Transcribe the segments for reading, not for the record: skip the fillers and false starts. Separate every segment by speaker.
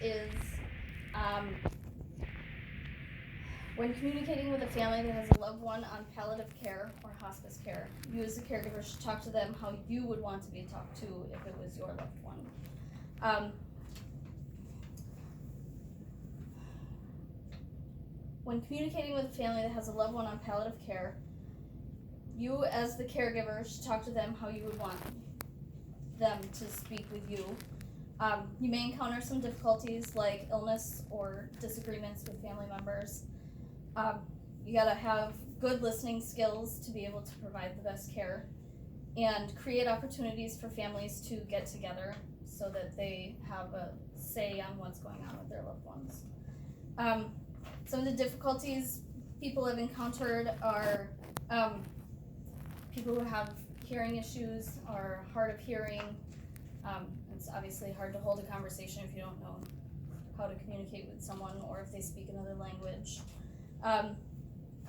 Speaker 1: is when communicating with a family that has a loved one on palliative care or hospice care, you as a caregiver should talk to them how you would want to be talked to if it was your loved one. When communicating with a family that has a loved one on palliative care, you as the caregiver should talk to them how you would want them to speak with you. You may encounter some difficulties like illness or disagreements with family members. You gotta have good listening skills to be able to provide the best care, and create opportunities for families to get together so that they have a say on what's going on with their loved ones. Some of the difficulties people have encountered are people who have hearing issues or hard of hearing. It's obviously hard to hold a conversation if you don't know how to communicate with someone or if they speak another language.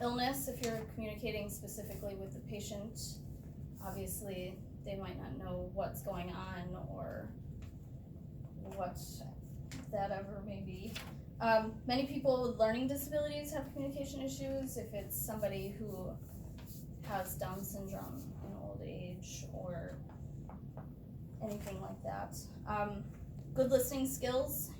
Speaker 1: Illness, if you're communicating specifically with the patient, obviously they might not know what's going on or what that ever may be. Many people with learning disabilities have communication issues if it's somebody who has Down syndrome in old age or anything like that. Good listening skills.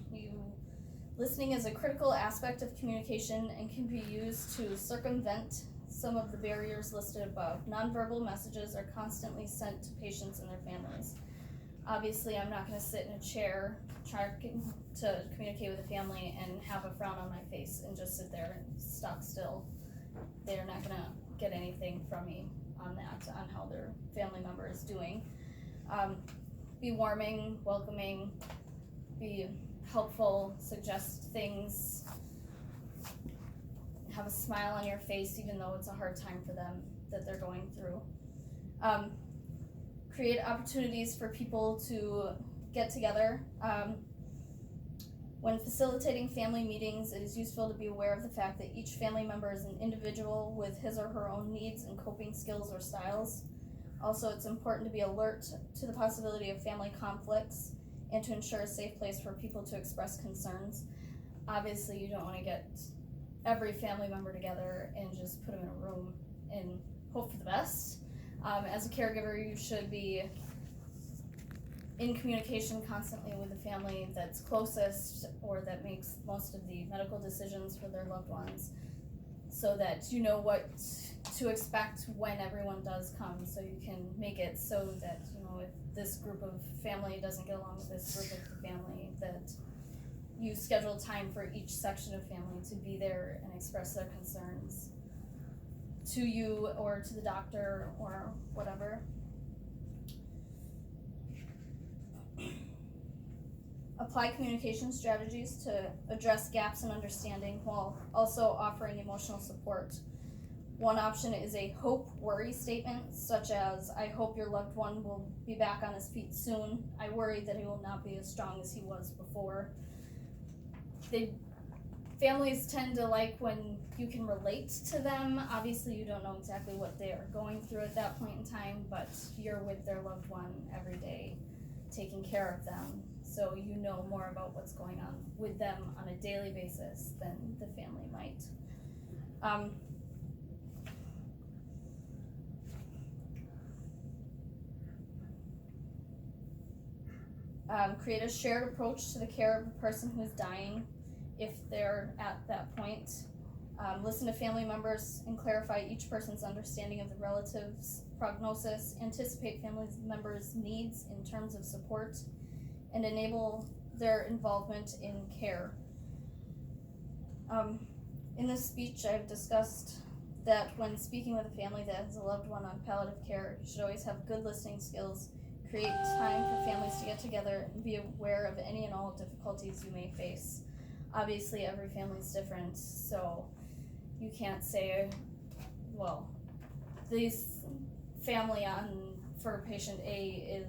Speaker 1: Listening is a critical aspect of communication and can be used to circumvent some of the barriers listed above. Nonverbal messages are constantly sent to patients and their families. Obviously, I'm not going to sit in a chair trying to communicate with a family and have a frown on my face and just sit there and stock still. They're not going to get anything from me on that, on how their family member is doing. Be warming, welcoming, be helpful, suggest things, have a smile on your face even though it's a hard time for them that they're going through. Create opportunities for people to get together. When facilitating family meetings, it is useful to be aware of the fact that each family member is an individual with his or her own needs and coping skills or styles. Also, it's important to be alert to the possibility of family conflicts and to ensure a safe place for people to express concerns. Obviously, you don't want to get every family member together and just put them in a room and hope for the best. As a caregiver, you should be in communication constantly with the family that's closest or that makes most of the medical decisions for their loved ones, so that you know what to expect when everyone does come, so you can make it so that, you know, if this group of family doesn't get along with this group of the family, that you schedule time for each section of family to be there and express their concerns to you or to the doctor or whatever. Apply communication strategies to address gaps in understanding while also offering emotional support. One option is a hope-worry statement, such as, I hope your loved one will be back on his feet soon. I worry that he will not be as strong as he was before. Families tend to like when you can relate to them. Obviously, you don't know exactly what they are going through at that point in time, but you're with their loved one every day, taking care of them. So you know more about what's going on with them on a daily basis than the family might. Create a shared approach to the care of the person who is dying if they're at that point. Listen to family members and clarify each person's understanding of the relative's prognosis. Anticipate family members' needs in terms of support and enable their involvement in care. In this speech, I've discussed that when speaking with a family that has a loved one on palliative care, you should always have good listening skills, create time for families to get together, and be aware of any and all difficulties you may face. Obviously, every family is different, so you can't say, well, this family for patient A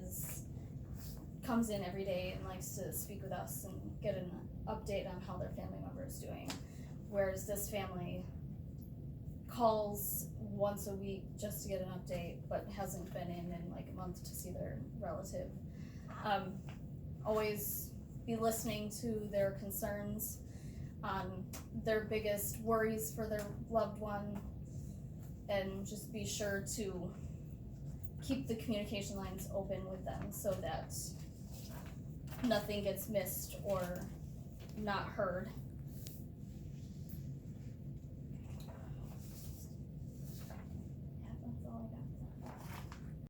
Speaker 1: comes in every day and likes to speak with us and get an update on how their family member is doing, whereas this family calls once a week just to get an update but hasn't been in like a month to see their relative. Always be listening to their concerns, their biggest worries for their loved one, and just be sure to keep the communication lines open with them so that nothing gets missed or not heard